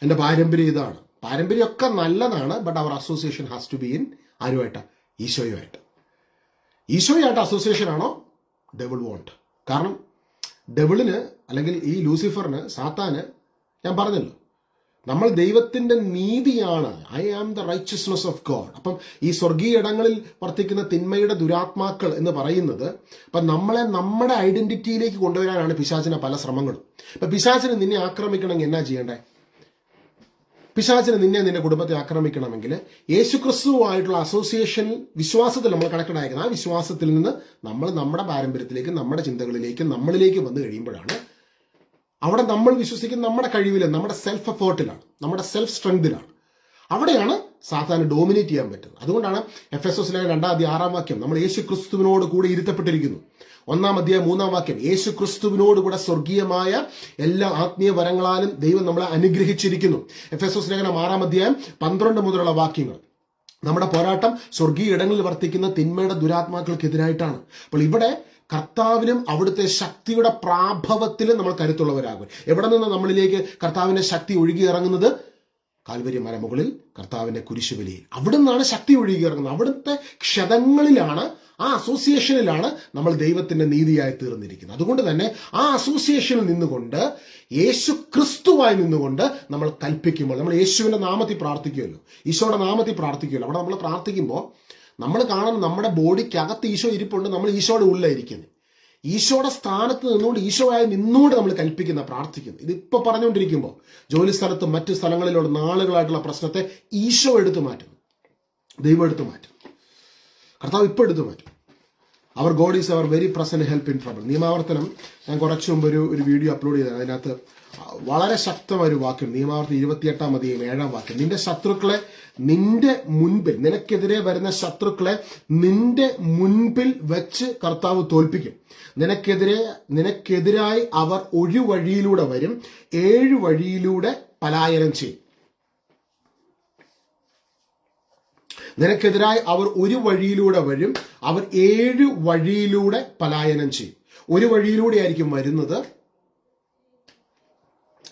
എൻ്റെ പാരമ്പര്യം ഇതാണ്. പാരമ്പര്യമൊക്കെ നല്ലതാണ്. But our association has to be in ആരുമായിട്ട്? ഈശോയുമായിട്ട്. ഈശോയായിട്ട് അസോസിയേഷൻ ആണോ? Devil won't. കാരണം ഡെവിളിന് അല്ലെങ്കിൽ ഈ ലൂസിഫറിന്, സാത്താന്, ഞാൻ പറഞ്ഞല്ലോ, നമ്മൾ ദൈവത്തിന്റെ നീതിയാണ്. I am the righteousness of God. അപ്പം ഈ സ്വർഗീയ ഇടങ്ങളിൽ വർത്തിക്കുന്ന തിന്മയുടെ ദുരാത്മാക്കൾ എന്ന് പറയുന്നത് അപ്പം നമ്മളെ നമ്മുടെ ഐഡന്റിറ്റിയിലേക്ക് കൊണ്ടുവരാനാണ് പിശാചിന്റെ പല ശ്രമങ്ങളും. ഇപ്പൊ പിശാചിന് നിന്നെ ആക്രമിക്കണമെങ്കിൽ എന്നാ ചെയ്യണ്ടേ? പിശാചിന് നിന്റെ കുടുംബത്തെ ആക്രമിക്കണമെങ്കിൽ യേശുക്രിസ്തുവായിട്ടുള്ള അസോസിയേഷൻ, വിശ്വാസത്തിൽ നമ്മൾ കണക്റ്റഡ് ആയിരിക്കണം. ആ വിശ്വാസത്തിൽ നിന്ന് നമ്മൾ നമ്മുടെ പാരമ്പര്യത്തിലേക്ക്, നമ്മുടെ ചിന്തകളിലേക്ക്, നമ്മളിലേക്ക് വന്നു കഴിയുമ്പോഴാണ് അവിടെ നമ്മൾ വിശ്വസിക്കുന്ന നമ്മുടെ കഴിവിലാണ്, നമ്മുടെ സെൽഫ് എഫേർട്ടിലാണ്, നമ്മുടെ സെൽഫ് സ്ട്രെങ്തിലാണ്. അവിടെയാണ് സാത്താന് ഡോമിനേറ്റ് ചെയ്യാൻ പറ്റുന്നത്. അതുകൊണ്ടാണ് എഫെസോസിലെ 2:6 നമ്മൾ യേശു ക്രിസ്തുവിനോട് കൂടെ ഇരുത്തപ്പെട്ടിരിക്കുന്നു. 1:3 യേശു ക്രിസ്തുവിനോട് കൂടെ സ്വർഗീയമായ എല്ലാ ആത്മീയ വരങ്ങളാലും ദൈവം നമ്മളെ അനുഗ്രഹിച്ചിരിക്കുന്നു. എഫെസോസ് ലേഖനം 6:12 മുതലുള്ള വാക്യങ്ങൾ. നമ്മുടെ പോരാട്ടം സ്വർഗീയ ഇടങ്ങളിൽ വർത്തിക്കുന്ന തിന്മയുടെ ദുരാത്മാക്കൾക്കെതിരായിട്ടാണ്. അപ്പോൾ ഇവിടെ കർത്താവിനും അവിടുത്തെ ശക്തിയുടെ പ്രാഭവത്തിലും നമ്മൾ കരുത്തുള്ളവരാകും. എവിടെ നിന്ന് നമ്മളിലേക്ക് കർത്താവിന്റെ ശക്തി ഒഴുകി ഇറങ്ങുന്നത്? കാൽവരി മലമുകളിൽ കർത്താവിന്റെ കുരിശുബലിയിൽ. അവിടെ നിന്നാണ് ശക്തി ഒഴുകി ഇറങ്ങുന്നത്. അവിടുത്തെ ക്ഷതങ്ങളിലാണ്, ആ അസോസിയേഷനിലാണ് നമ്മൾ ദൈവത്തിന്റെ നീതിയായി തീർന്നിരിക്കുന്നത്. അതുകൊണ്ട് തന്നെ ആ അസോസിയേഷനിൽ നിന്നുകൊണ്ട്, യേശു ക്രിസ്തുവായി നിന്നുകൊണ്ട് നമ്മൾ കൽപ്പിക്കുമ്പോൾ, നമ്മൾ യേശുവിന്റെ നാമത്തിൽ പ്രാർത്ഥിക്കുമല്ലോ, ഈശോയുടെ നാമത്തിൽ പ്രാർത്ഥിക്കുമല്ലോ, അവിടെ നമ്മൾ പ്രാർത്ഥിക്കുമ്പോൾ നമ്മൾ കാണുന്ന നമ്മുടെ ബോഡിക്കകത്ത് ഈശോ ഇരിപ്പുണ്ട്, നമ്മൾ ഈശോയുടെ ഉള്ളിലായിരിക്കുന്നത്. ഈശോയുടെ സ്ഥാനത്ത് നിന്നുകൊണ്ട്, ഈശോയായി നിന്നുകൊണ്ട് നമ്മൾ കൽപ്പിക്കുന്ന, പ്രാർത്ഥിക്കുന്നു. ഇതിപ്പോൾ പറഞ്ഞുകൊണ്ടിരിക്കുമ്പോൾ ജോലി സ്ഥലത്തും മറ്റു സ്ഥലങ്ങളിലുള്ള നാളുകളായിട്ടുള്ള പ്രശ്നത്തെ ഈശോ എടുത്തു മാറ്റുന്നു, ദൈവം എടുത്തു മാറ്റും, കർത്താവ് ഇപ്പോൾ എടുത്തു മാറ്റും. Our God is our very present help in trouble. നിയമാവർത്തനം ഞാൻ കുറച്ചു മുമ്പ് ഒരു വീഡിയോ അപ്ലോഡ് ചെയ്തത്. അതിനകത്ത് വളരെ ശക്തമായ ഒരു വാക്യം, നിയമാവർത്തനം 28:7 നിന്റെ ശത്രുക്കളെ നിന്റെ മുൻപിൽ, നിനക്കെതിരെ വരുന്ന ശത്രുക്കളെ നിന്റെ മുൻപിൽ വെച്ച് കർത്താവ് തോൽപ്പിക്കും. നിനക്കെതിരായി അവർ ഒരു വഴിയിലൂടെ വരും, 7 വഴിയിലൂടെ പലായനം ചെയ്യും. നിനക്കെതിരായി അവർ ഒരു വഴിയിലൂടെ വരും, അവർ 7 വഴിയിലൂടെ പലായനം ചെയ്യും. ഒരു വഴിയിലൂടെ ആയിരിക്കും വരുന്നത്,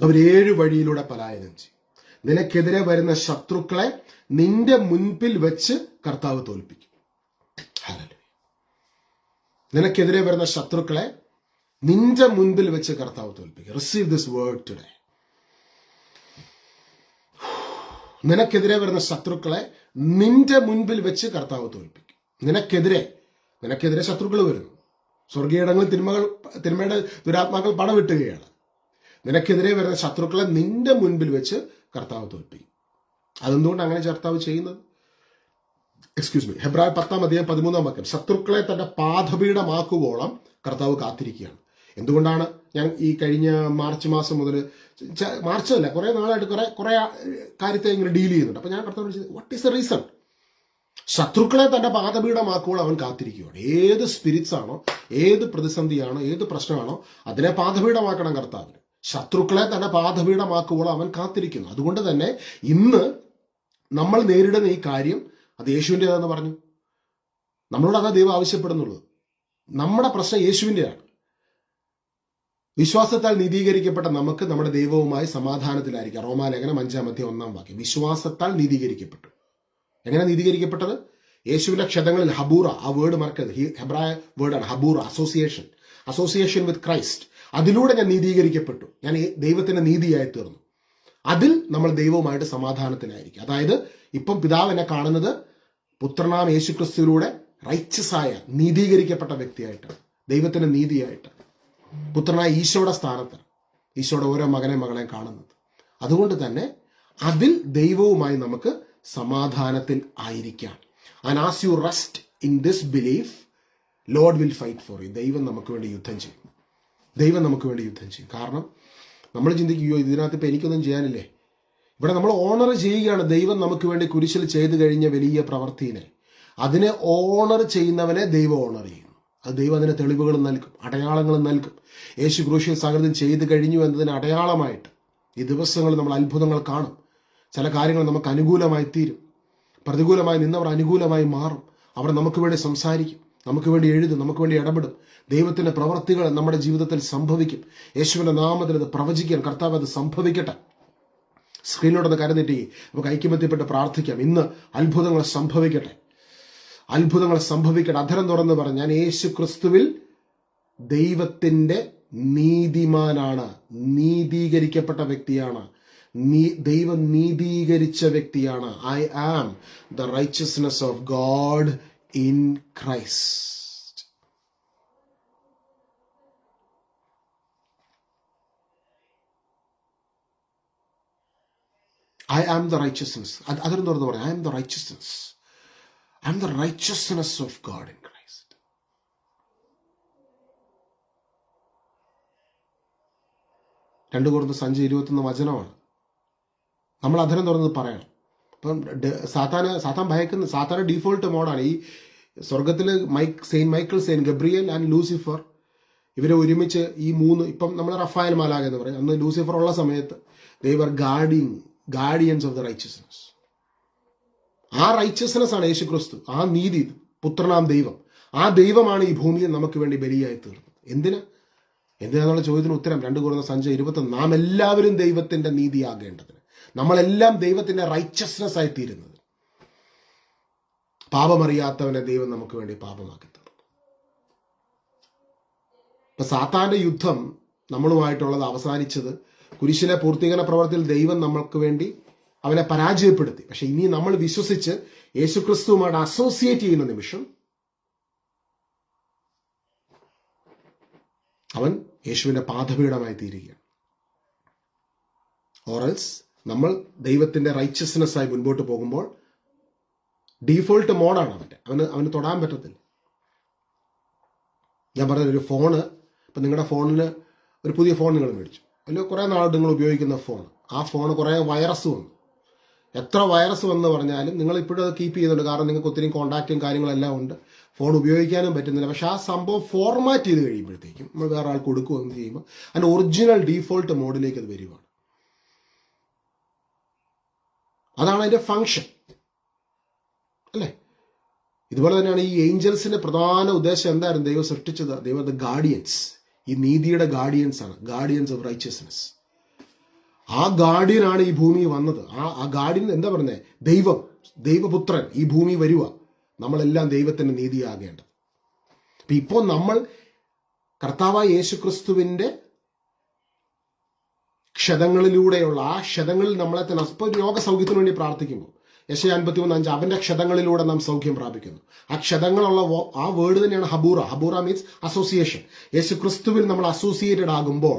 അവർ 7 വഴിയിലൂടെ പലായനം ചെയ്യും. നിനക്കെതിരെ വരുന്ന ശത്രുക്കളെ നിന്റെ മുൻപിൽ വെച്ച് കർത്താവ് തോൽപ്പിക്കും. നിനക്കെതിരെ വരുന്ന ശത്രുക്കളെ നിന്റെ മുൻപിൽ വെച്ച് കർത്താവ് തോൽപ്പിക്കും. Receive this word today. നിനക്കെതിരെ വരുന്ന ശത്രുക്കളെ നിന്റെ മുൻപിൽ വെച്ച് കർത്താവ് തോൽപ്പിക്കും. നിനക്കെതിരെ ശത്രുക്കൾ വരുന്നു. സ്വർഗീയടങ്ങളിൽ തിന്മയുടെ ദുരാത്മാക്കൾ പടവിട്ടുകയാണ്. നിനക്കെതിരെ വരുന്ന ശത്രുക്കളെ നിന്റെ മുൻപിൽ വെച്ച് കർത്താവ് തോൽപ്പിക്കും. അതെന്തുകൊണ്ട് അങ്ങനെ കർത്താവ് ചെയ്യുന്നത്? ഹെബ്രായ 10:13 ശത്രുക്കളെ തന്റെ പാദപീഠമാക്കുവോളം കർത്താവ് കാത്തിരിക്കുകയാണ്. എന്തുകൊണ്ടാണ് ഞാൻ ഈ കഴിഞ്ഞ മാർച്ച് മാസം മുതൽ, മാർച്ചല്ല, കുറെ നാളായിട്ട് കുറെ കാര്യത്തെ ഇങ്ങനെ ഡീൽ ചെയ്യുന്നുണ്ട്. അപ്പൊ ഞാൻ കർത്താവ് വിളിച്ചത്, വാട്ട് ഈസ് ദ റീസൺ? ശത്രുക്കളെ തന്റെ പാദപീഠമാക്കുമ്പോൾ അവൻ കാത്തിരിക്കുകയാണ്. ഏത് സ്പിരിറ്റ്സ് ആണോ, ഏത് പ്രതിസന്ധിയാണോ, ഏത് പ്രശ്നമാണോ, അതിനെ പാദപീഠമാക്കണം കർത്താവിന്. ശത്രുക്കളെ തന്റെ പാദപീഠമാക്കുമ്പോൾ അവൻ കാത്തിരിക്കുന്നു. അതുകൊണ്ട് തന്നെ ഇന്ന് നമ്മൾ നേരിടുന്ന ഈ കാര്യം അത് യേശുവിൻ്റെതാന്ന് പറഞ്ഞു. നമ്മളോട് അതാ ദൈവം ആവശ്യപ്പെടുന്നുള്ളത്. നമ്മുടെ പ്രശ്നം യേശുവിൻ്റെയാണ്. വിശ്വാസത്താൽ നീതീകരിക്കപ്പെട്ട നമുക്ക് നമ്മുടെ ദൈവവുമായി സമാധാനത്തിലായിരിക്കാം. റോമാലേഖനം 5:1 വിശ്വാസത്താൽ നീതീകരിക്കപ്പെട്ടു. എങ്ങനെ നീതീകരിക്കപ്പെട്ടത്? യേശുവിന്റെ ക്ഷതങ്ങളിൽ ഹബൂറ, ആ വേർഡ് മറക്കരുത്, ഹെബ്രായ വേർഡാണ് ഹബൂറ, അസോസിയേഷൻ വിത്ത് ക്രൈസ്റ്റ്. അതിലൂടെ ഞാൻ നീതീകരിക്കപ്പെട്ടു, ഞാൻ ദൈവത്തിന്റെ നീതിയായി തീർന്നു. അതിൽ നമ്മൾ ദൈവവുമായിട്ട് സമാധാനത്തിലായിരിക്കും. അതായത് ഇപ്പം പിതാവ് എന്നെ കാണുന്നത് പുത്രനാം യേശു ക്രിസ്തുവിലൂടെ റൈച്ചസായ, നീതീകരിക്കപ്പെട്ട വ്യക്തിയായിട്ടാണ്, ദൈവത്തിന്റെ നീതിയായിട്ടാണ്, പുത്രനായ ഈശോയുടെ സ്ഥാനത്താണ് ഈശോയുടെ ഓരോ മകളെയും കാണുന്നത്. അതുകൊണ്ട് തന്നെ അതിൽ ദൈവവുമായി നമുക്ക് സമാധാനത്തിൽ ആയിരിക്കാം. And as you rest in this belief, Lord will fight for you. ദൈവം നമുക്ക് വേണ്ടി യുദ്ധം ചെയ്യും. കാരണം നമ്മൾ ചിന്തിക്കുകയോ ഇതിനകത്ത് ഇപ്പം എനിക്കൊന്നും ചെയ്യാനില്ലേ? ഇവിടെ നമ്മൾ ഓണർ ചെയ്യുകയാണ്. ദൈവം നമുക്ക് വേണ്ടി കുരിശിൽ ചെയ്തു കഴിഞ്ഞ വലിയ പ്രവൃത്തിനെ, അതിനെ ഓണർ ചെയ്യുന്നവനെ ദൈവം ഓണർ ചെയ്യുന്നു. അത് ദൈവം അതിന് തെളിവുകളും നൽകും, അടയാളങ്ങളും നൽകും. യേശു ക്രൂശിൽ സകലതും ചെയ്തു കഴിഞ്ഞു എന്നതിന് അടയാളമായിട്ട് ഈ ദിവസങ്ങളിൽ നമ്മൾ അത്ഭുതങ്ങൾ കാണും. ചില കാര്യങ്ങൾ നമുക്ക് അനുകൂലമായി തീരും. പ്രതികൂലമായി നിന്നവർ അനുകൂലമായി മാറും. അവർ നമുക്ക് വേണ്ടി സംസാരിക്കും, നമുക്ക് വേണ്ടി എഴുതും, നമുക്ക് വേണ്ടി ഇടപെടും. ദൈവത്തിന്റെ പ്രവൃത്തികൾ നമ്മുടെ ജീവിതത്തിൽ സംഭവിക്കും. യേശുവിന്റെ നാമത്തിൽ അത് പ്രവചിക്കാൻ കർത്താവ് അത് സംഭവിക്കട്ടെ. സ്ക്രീനിലോടൊന്ന് കരുന്നിട്ട് നമുക്ക് ഐക്യമത്യപ്പെട്ട് പ്രാർത്ഥിക്കാം. ഇന്ന് അത്ഭുതങ്ങൾ സംഭവിക്കട്ടെ. അധരം തുറന്ന് പറഞ്ഞ്, ഞാൻ യേശു ക്രിസ്തുവിൽ ദൈവത്തിന്റെ നീതിമാനാണ്, നീതീകരിക്കപ്പെട്ട വ്യക്തിയാണ്, ദൈവം നീതീകരിച്ച വ്യക്തിയാണ്. I am the righteousness of God in Christ. I am the righteousness. അതൊരു തുറന്ന് പറയാം. I am the righteousness. I am the righteousness of God in Christ. 2 Corinthians 5:21 വചനമാണ്. നമ്മൾ അധരം തുറന്ന് പറയണം. അപ്പം സാത്താൻ ഭയക്കുന്ന, സാത്താൻ്റെ ഡീഫോൾട്ട് മോഡാണ് ഈ സ്വർഗത്തിൽ Saint Michael, Saint Gabriel and Lucifer, ഇവരെ ഒരുമിച്ച് ഈ 3, ഇപ്പം നമ്മൾ റഫായൽ മാലാഖ എന്ന് പറയും. അന്ന് ലൂസിഫർ ഉള്ള സമയത്ത് ദേ വർ ഗാർഡിയൻസ് ഓഫ് ദ റൈച്ചസ്നെസ്. ആ റൈച്ചസ്നെസ് ആണ് യേശു ക്രിസ്തു, ആ നീതി, പുത്രനാം ദൈവം. ആ ദൈവമാണ് ഈ ഭൂമിയിൽ നമുക്ക് വേണ്ടി ബലിയായി തീർന്നത്. എന്തിനാന്നുള്ള ചോദ്യത്തിന് ഉത്തരം 2 Corinthians 5:21. നാം എല്ലാവരും ദൈവത്തിന്റെ നീതിയാകേണ്ടതിന്, നമ്മളെല്ലാം ദൈവത്തിന്റെ റൈച്ചസ്നെസ് ആയി തീരുന്നത്. പാപമറിയാത്തവനെ ദൈവം നമുക്ക് വേണ്ടി പാപമാക്കി തീർന്നു. ഇപ്പൊ സാത്താന്റെ യുദ്ധം നമ്മളുമായിട്ടുള്ളത് അവസാനിച്ചത് കുരിശിലെ പൂർത്തീകരണ പ്രവർത്തിയിൽ ദൈവം നമ്മൾക്ക് വേണ്ടി അവനെ പരാജയപ്പെടുത്തി. പക്ഷെ ഇനി നമ്മൾ വിശ്വസിച്ച് യേശുക്രിസ്തുവുമായിട്ട് അസോസിയേറ്റ് ചെയ്യുന്ന നിമിഷം അവൻ യേശുവിന്റെ പാദപീഠമായി തീരുകയാണ്. ഓറൽസ് നമ്മൾ ദൈവത്തിന്റെ റൈച്ചസ്നെസ് ആയി മുൻപോട്ട് പോകുമ്പോൾ ഡീഫോൾട്ട് മോഡാണ് അവന് തൊടാൻ പറ്റത്തില്ല. ഞാൻ പറഞ്ഞ ഒരു ഫോണ്, ഇപ്പം നിങ്ങളുടെ ഫോണിൽ ഒരു പുതിയ ഫോൺ നിങ്ങൾ മേടിച്ചു, അതിൽ കുറേ നാൾ നിങ്ങൾ ഉപയോഗിക്കുന്ന ഫോൺ, ആ ഫോൺ കുറേ വൈറസ് വന്നു. എത്ര വൈറസ് വന്ന് പറഞ്ഞാലും നിങ്ങൾ ഇപ്പോഴും അത് കീപ്പ് ചെയ്യുന്നുണ്ട്. കാരണം നിങ്ങൾക്ക് ഒത്തിരി കോൺടാക്റ്റും കാര്യങ്ങളെല്ലാം ഉണ്ട്, ഫോൺ ഉപയോഗിക്കാനും പറ്റുന്നില്ല. പക്ഷെ ആ സംഭവം ഫോർമാറ്റ് ചെയ്ത് കഴിയുമ്പോഴത്തേക്കും നമ്മൾ വേറെ ആൾക്ക് കൊടുക്കുകയെന്ന് ചെയ്യുമ്പോൾ അതിൻ്റെ ഒറിജിനൽ ഡീഫോൾട്ട് മോഡിലേക്ക് അത് വരികയാണ്. അതാണ് അതിൻ്റെ ഫങ്ഷൻ അല്ലേ? ഇതുപോലെ തന്നെയാണ് ഈ ഏഞ്ചൽസിന്റെ പ്രധാന ഉദ്ദേശം എന്തായിരുന്നു? ദൈവം സൃഷ്ടിച്ചത്, ദൈവം ദ ഗാർഡിയൻസ്, ഈ നീതിയുടെ ഗാർഡിയൻസ് ആണ്, ഗാർഡിയൻസ് ഓഫ് റൈച്ചസ്നെസ്. ആ ഗാർഡിയനാണ് ഈ ഭൂമി വന്നത്. ആ ഗാർഡിയൻ എന്താ പറയുന്നത്? ദൈവപുത്രൻ ഈ ഭൂമി വരുക, നമ്മളെല്ലാം ദൈവത്തിന്റെ നീതിയാകേണ്ടത്. അപ്പൊ ഇപ്പോൾ നമ്മൾ കർത്താവായ യേശുക്രിസ്തുവിന്റെ ക്ഷതങ്ങളിലൂടെയുള്ള ആ ക്ഷതങ്ങളിൽ നമ്മളെ തന്നെ, ഇപ്പോൾ രോഗസൗഖ്യത്തിന് വേണ്ടി പ്രാർത്ഥിക്കുമ്പോൾ യെശയ്യാ 53:5 അവന്റെ ക്ഷതങ്ങളിലൂടെ നാം സൗഖ്യം പ്രാപിക്കുന്നു. ആ ക്ഷതങ്ങളുള്ള ആ വേർഡ് തന്നെയാണ് ഹബൂറ. ഹബൂറ മീൻസ് അസോസിയേഷൻ. യേശുക്രിസ്തുവിൽ നമ്മൾ അസോസിയേറ്റഡ് ആകുമ്പോൾ,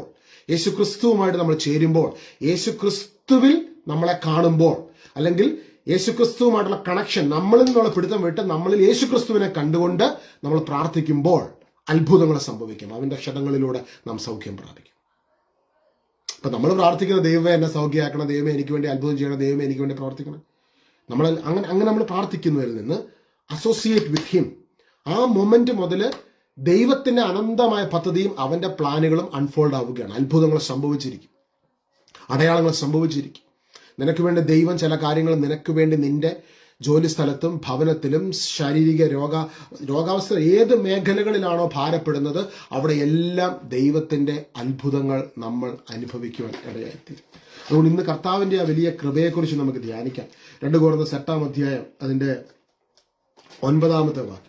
യേശുക്രിസ്തുവുമായിട്ട് നമ്മൾ ചേരുമ്പോൾ, യേശുക്രിസ്തുവിൽ നമ്മളെ കാണുമ്പോൾ, അല്ലെങ്കിൽ യേശുക്രിസ്തുവുമായിട്ടുള്ള കണക്ഷൻ നമ്മളിൽ നിന്നുള്ള പിടുത്തം വിട്ട് നമ്മളിൽ യേശുക്രിസ്തുവിനെ കണ്ടുകൊണ്ട് നമ്മൾ പ്രാർത്ഥിക്കുമ്പോൾ അത്ഭുതങ്ങൾ സംഭവിക്കും. അവന്റെ ക്ഷതങ്ങളിലൂടെ നാം സൗഖ്യം പ്രാപിക്കും. അപ്പൊ നമ്മൾ പ്രാർത്ഥിക്കുന്ന ദൈവമേ എന്നെ സൗഖ്യമാക്കണം, ദൈവമേ എനിക്ക് വേണ്ടി അത്ഭുതം ചെയ്യണം, ദൈവമേ എനിക്ക് വേണ്ടി പ്രവർത്തിക്കണം. അങ്ങനെ നമ്മൾ പ്രാർത്ഥിക്കുന്നതിൽ നിന്ന് അസോസിയേറ്റ് വിത്ത് ഹിം. ആ മൊമെന്റ് മുതൽ ദൈവത്തിന്റെ അനന്തമായ പദ്ധതിയും അവന്റെ പ്ലാനുകളും അൺഫോൾഡ് ആവുകയാണ്. അത്ഭുതങ്ങൾ സംഭവിച്ചിരിക്കും, അടയാളങ്ങൾ സംഭവിച്ചിരിക്കും. നിനക്ക് വേണ്ടി ദൈവം ചില കാര്യങ്ങൾ നിനക്ക് വേണ്ടി നിന്റെ ജോലി സ്ഥലത്തും ഭവനത്തിലും ശാരീരിക രോഗാവസ്ഥ ഏത് മേഖലകളിലാണോ ഭാരപ്പെടുന്നത് അവിടെ എല്ലാം ദൈവത്തിന്റെ അത്ഭുതങ്ങൾ നമ്മൾ അനുഭവിക്കുവാൻ ഇടയായിത്തീരും. അതുകൊണ്ട് ഇന്ന് കർത്താവിന്റെ ആ വലിയ കൃപയെക്കുറിച്ച് നമുക്ക് ധ്യാനിക്കാം. 2 Corinthians 8 അതിന്റെ 9 വാക്യം.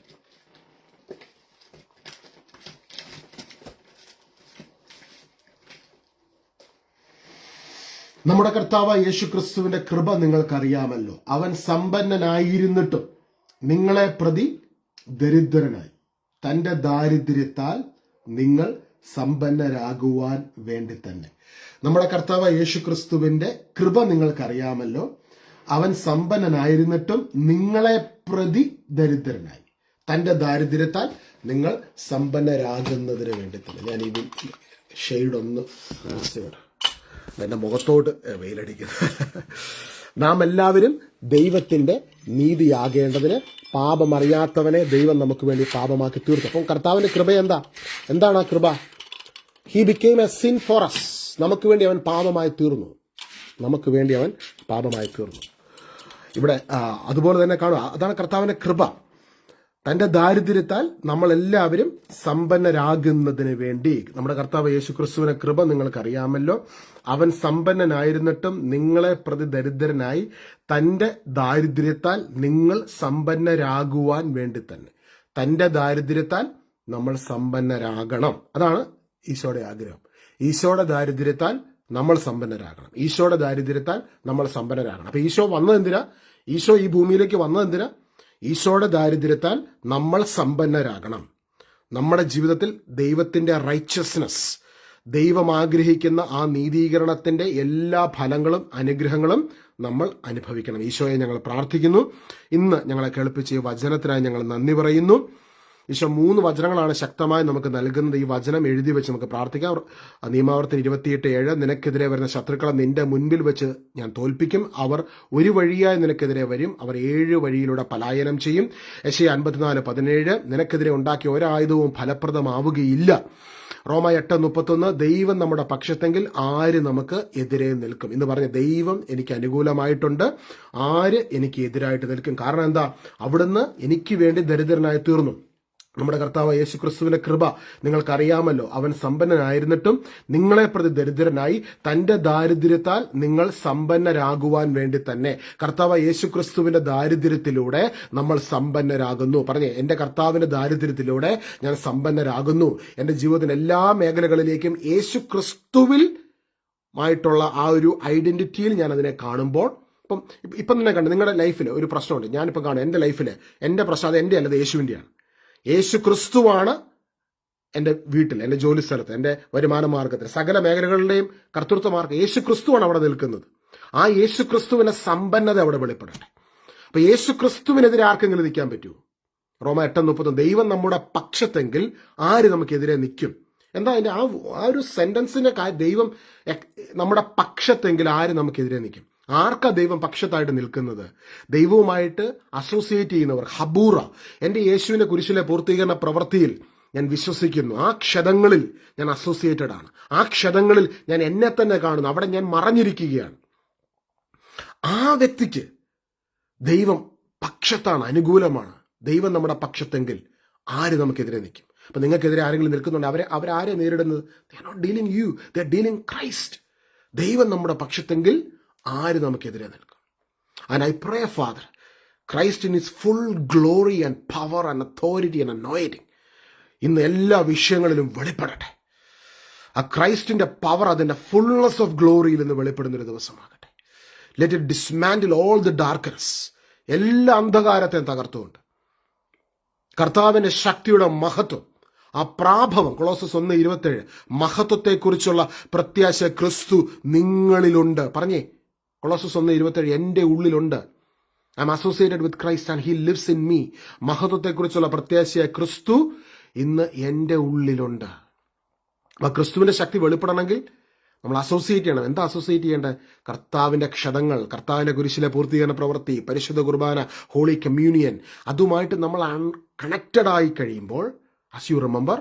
നമ്മുടെ കർത്താവായ യേശുക്രിസ്തുവിന്റെ കൃപ നിങ്ങൾക്കറിയാമല്ലോ. അവൻ സമ്പന്നനായിരുന്നിട്ടും നിങ്ങളെ പ്രതി ദരിദ്രനായി, തന്റെ ദാരിദ്ര്യത്താൽ നിങ്ങൾ സമ്പന്നരാകുവാൻ വേണ്ടി തന്നെ. നമ്മുടെ കർത്താവായ യേശുക്രിസ്തുവിന്റെ കൃപ നിങ്ങൾക്കറിയാമല്ലോ. അവൻ സമ്പന്നനായിരുന്നിട്ടും നിങ്ങളെ പ്രതി ദരിദ്രനായി, തന്റെ ദാരിദ്ര്യത്താൽ നിങ്ങൾ സമ്പന്നരാകുന്നതിന് വേണ്ടി തന്നെ. ഞാൻ ഈ ഷെയ്ഡ് ഒന്ന് എന്റെ മുഖത്തോട്ട് വെയിലടിക്കുന്നു. നാം എല്ലാവരും ദൈവത്തിന്റെ നീതിയാകേണ്ടതിന് പാപമറിയാത്തവനെ ദൈവം നമുക്ക് വേണ്ടി പാപമാക്കി തീർത്തു. അപ്പം കർത്താവിന്റെ കൃപ എന്താണ് ആ കൃപ? He became a sin for us. നമുക്ക് വേണ്ടി അവൻ പാപമായി തീർന്നു. ഇവിടെ അതുപോലെ തന്നെ കാണുക, അതാണ് കർത്താവിന്റെ കൃപ. തന്റെ ദാരിദ്ര്യത്താൽ നമ്മളെല്ലാവരും സമ്പന്നരാകുന്നതിന് വേണ്ടി. നമ്മുടെ കർത്താവ് യേശുക്രിസ്തുവിന്റെ കൃപ നിങ്ങൾക്കറിയാമല്ലോ. അവൻ സമ്പന്നനായിരുന്നിട്ടും നിങ്ങളെ പ്രതി ദരിദ്രനായി, തന്റെ ദാരിദ്ര്യത്താൽ നിങ്ങൾ സമ്പന്നരാകുവാൻ വേണ്ടി തന്നെ. തന്റെ ദാരിദ്ര്യത്താൽ നമ്മൾ സമ്പന്നരാകണം. അതാണ് ഈശോയുടെ ആഗ്രഹം. ഈശോയുടെ ദാരിദ്ര്യത്താൽ നമ്മൾ സമ്പന്നരാകണം. ഈശോയുടെ ദാരിദ്ര്യത്താൽ നമ്മൾ സമ്പന്നരാകണം. അപ്പൊ ഈശോ വന്നതെന്തിനാ? ഈശോ ഈ ഭൂമിയിലേക്ക് വന്നതെന്തിനാ? ഈശോയുടെ ദാരിദ്ര്യത്താൽ നമ്മൾ സമ്പന്നരാകണം. നമ്മുടെ ജീവിതത്തിൽ ദൈവത്തിന്റെ റൈച്ചസ്നെസ്, ദൈവം ആഗ്രഹിക്കുന്ന ആ നീതീകരണത്തിന്റെ എല്ലാ ഫലങ്ങളും അനുഗ്രഹങ്ങളും നമ്മൾ അനുഭവിക്കണം. ഈശോയെ ഞങ്ങൾ പ്രാർത്ഥിക്കുന്നു. ഇന്ന് ഞങ്ങളെ കേൾപ്പിച്ച ഈ വചനത്തിനായി ഞങ്ങൾ നന്ദി പറയുന്നു. ഈശോ 3 വചനങ്ങളാണ് ശക്തമായി നമുക്ക് നൽകുന്നത്. ഈ വചനം എഴുതി വെച്ച് നമുക്ക് പ്രാർത്ഥിക്കാം. നിയമാവർത്തനം 28:7, നിനക്കെതിരെ വരുന്ന ശത്രുക്കളെ നിന്റെ മുൻപിൽ വെച്ച് ഞാൻ തോൽപ്പിക്കും. അവർ ഒരു വഴിയായി നിനക്കെതിരെ വരും, അവർ 7 വഴിയിലൂടെ പലായനം ചെയ്യും. യെശയ്യാ 54:17, നിനക്കെതിരെ ഉണ്ടാക്കിയ ഒരായുധവും ഫലപ്രദമാവുകയില്ല. റോമ 8:31, ദൈവം നമ്മുടെ പക്ഷത്തെങ്കിൽ ആര് നമുക്ക് എതിരെ നിൽക്കും എന്ന് പറഞ്ഞ ദൈവം എനിക്ക് അനുകൂലമായിട്ടുണ്ട്, ആര് എനിക്ക് എതിരായിട്ട് നിൽക്കും? കാരണം എന്താ? അവിടുന്ന് എനിക്ക് വേണ്ടി ദരിദ്രനായി തീർന്നു. നമ്മുടെ കർത്താവ് യേശു ക്രിസ്തുവിന്റെ കൃപ നിങ്ങൾക്കറിയാമല്ലോ. അവൻ സമ്പന്നനായിരുന്നിട്ടും നിങ്ങളെ പ്രതി ദരിദ്രനായി തന്റെ ദാരിദ്ര്യത്താൽ നിങ്ങൾ സമ്പന്നരാകുവാൻ വേണ്ടി തന്നെ. കർത്താവ് യേശു ക്രിസ്തുവിന്റെ ദാരിദ്ര്യത്തിലൂടെ നമ്മൾ സമ്പന്നരാകുന്നു. പറഞ്ഞേ, എന്റെ കർത്താവിന്റെ ദാരിദ്ര്യത്തിലൂടെ ഞാൻ സമ്പന്നരാകുന്നു. എന്റെ ജീവിതത്തിന്റെ എല്ലാ മേഖലകളിലേക്കും യേശു ക്രിസ്തുവിൽ ആയിട്ടുള്ള ആ ഒരു ഐഡന്റിറ്റിയിൽ ഞാൻ അതിനെ കാണുമ്പോൾ, ഇപ്പം തന്നെ കണ്ടു നിങ്ങളുടെ ലൈഫിൽ ഒരു പ്രശ്നമുണ്ട്. ഞാനിപ്പോൾ കാണും എൻ്റെ ലൈഫിൽ എൻ്റെ പ്രശ്നം അത് എൻ്റെ അല്ലത് യേശുവിൻ്റെയാണ്. യേശു ക്രിസ്തുവാണ് എൻ്റെ വീട്ടിൽ, എൻ്റെ ജോലി സ്ഥലത്ത്, എൻ്റെ വരുമാന മാർഗത്തിൽ, സകല മേഖലകളുടെയും കർത്തൃത്വ മാർഗം യേശു ക്രിസ്തുവാണ് അവിടെ നിൽക്കുന്നത്. ആ യേശു ക്രിസ്തുവിന്റെ സമ്പന്നത അവിടെ വെളിപ്പെടട്ടെ. അപ്പൊ യേശു ക്രിസ്തുവിനെതിരെ ആർക്കെങ്കിലും നിൽക്കാൻ പറ്റുമോ? റോമ 8:30, ദൈവം നമ്മുടെ പക്ഷത്തെങ്കിൽ ആര് നമുക്കെതിരെ നിൽക്കും? എന്താ അതിന്റെ ആ ഒരു സെന്റൻസിന്റെ ദൈവം നമ്മുടെ പക്ഷത്തെങ്കിൽ ആര് നമുക്കെതിരെ നിൽക്കും? ആർക്കാ ദൈവം പക്ഷത്തായിട്ട് നിൽക്കുന്നത്? ദൈവവുമായിട്ട് അസോസിയേറ്റ് ചെയ്യുന്നവർ. ഹബൂറ, എൻ്റെ യേശുവിന്റെ കുരിശിലെ പൂർത്തീകരണ പ്രവൃത്തിയിൽ ഞാൻ വിശ്വസിക്കുന്നു. ആ ക്ഷതങ്ങളിൽ ഞാൻ അസോസിയേറ്റഡ് ആണ്. ആ ക്ഷതങ്ങളിൽ ഞാൻ എന്നെ തന്നെ കാണുന്നു. അവിടെ ഞാൻ മറഞ്ഞിരിക്കുകയാണ്. ആ വ്യക്തിക്ക് ദൈവം പക്ഷത്താണ്, അനുകൂലമാണ്. ദൈവം നമ്മുടെ പക്ഷത്തെങ്കിൽ ആര് നമുക്കെതിരെ നിൽക്കും? അപ്പൊ നിങ്ങൾക്കെതിരെ ആരെങ്കിലും നിൽക്കുന്നുണ്ട്, അവരാരെ നേരിടുന്നത്? They are not dealing you, they are dealing Christ. ദൈവം നമ്മുടെ പക്ഷത്തെങ്കിൽ ആര് നമുക്കെതിരെ നിൽക്കും? And I pray, Father, Christ in his full glory and power and authority and anointing ഇന്ന് എല്ലാ വിഷയങ്ങളിലും വെളിപ്പെടട്ടെ. ആ ക്രൈസ്റ്റിന്റെ പവർ അതിന്റെ ഫുൾനെസ് ഓഫ് ഗ്ലോറിയിൽ നിന്ന് വെളിപ്പെടുന്നൊരു ദിവസമാകട്ടെ. Let it dismantle all the darkness, എല്ലാ അന്ധകാരത്തെയും തകർത്തുകൊണ്ട് കർത്താവിന്റെ ശക്തിയുടെ മഹത്വം, ആ പ്രാഭവം, കൊളോസസ് 1:27, മഹത്വത്തെക്കുറിച്ചുള്ള പ്രത്യാശ ക്രിസ്തു നിങ്ങളിലുണ്ട്. പറഞ്ഞേ, കൊളോസസ് 1:27, എൻ്റെ ഉള്ളിലുണ്ട്. I am associated with Christ and he lives in me. മഹത്വത്തെക്കുറിച്ചുള്ള പ്രത്യാശയായ ക്രിസ്തു ഇന്ന് എൻ്റെ ഉള്ളിലുണ്ട്. അപ്പൊ ക്രിസ്തുവിന്റെ ശക്തി വെളിപ്പെടണമെങ്കിൽ നമ്മൾ അസോസിയേറ്റ് ചെയ്യണം. എന്താ അസോസിയേറ്റ് ചെയ്യേണ്ടത്? കർത്താവിന്റെ ക്ഷതങ്ങൾ, കർത്താവിന്റെ കുരിശിലെ പൂർത്തീകരണ പ്രവൃത്തി, പരിശുദ്ധ കുർബാന, ഹോളി കമ്മ്യൂണിയൻ, അതുമായിട്ട് നമ്മൾ കണക്റ്റഡ് ആയി കഴിയുമ്പോൾ, as you remember,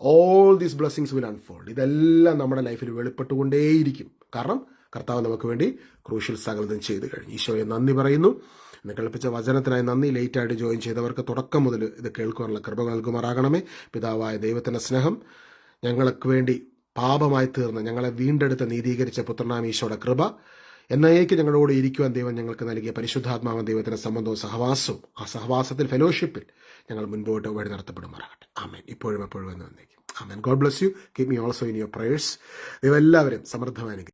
all these blessings will unfold. ഇതെല്ലാം നമ്മുടെ ലൈഫിൽ വെളിപ്പെട്ടുകൊണ്ടേയിരിക്കും. കാരണം കർത്താവ് നമുക്ക് വേണ്ടി ക്രൂഷ്യൽ സകലതും ചെയ്തു കഴിഞ്ഞു. ഈശോയെ നന്ദി പറയുന്നു. എന്നെ കേൾപ്പിച്ച വചനത്തിനായി നന്ദി. ലേറ്റായിട്ട് ജോയിൻ ചെയ്തവർക്ക് തുടക്കം മുതൽ ഇത് കേൾക്കുവാനുള്ള കൃപ നൽകുമാറാകണമേ. പിതാവായ ദൈവത്തിന്റെ സ്നേഹം, ഞങ്ങൾക്ക് വേണ്ടി പാപമായി തീർന്ന് ഞങ്ങളെ വീണ്ടെടുത്ത് നീതീകരിച്ച പുത്രനാം ഈശോയുടെ കൃപ, എന്നേക്ക് ഞങ്ങളോട് ഇരിക്കുവാൻ ദൈവം ഞങ്ങൾക്ക് നൽകിയ പരിശുദ്ധാത്മാവൻ ദൈവത്തിന്റെ സംബന്ധവും സഹവാസവും, ആ സഹവാസത്തിൽ ഫെലോഷിപ്പിൽ ഞങ്ങൾ മുൻപോട്ട് വഴി നടത്തപ്പെടുമാറാകട്ടെ. ആമേൻ. ഇപ്പോഴും എപ്പോഴും എന്ന് വന്നേക്കും. Amen. God bless you. Keep me also in your prayers. ദൈവം എല്ലാവരും സമൃദ്ധമായി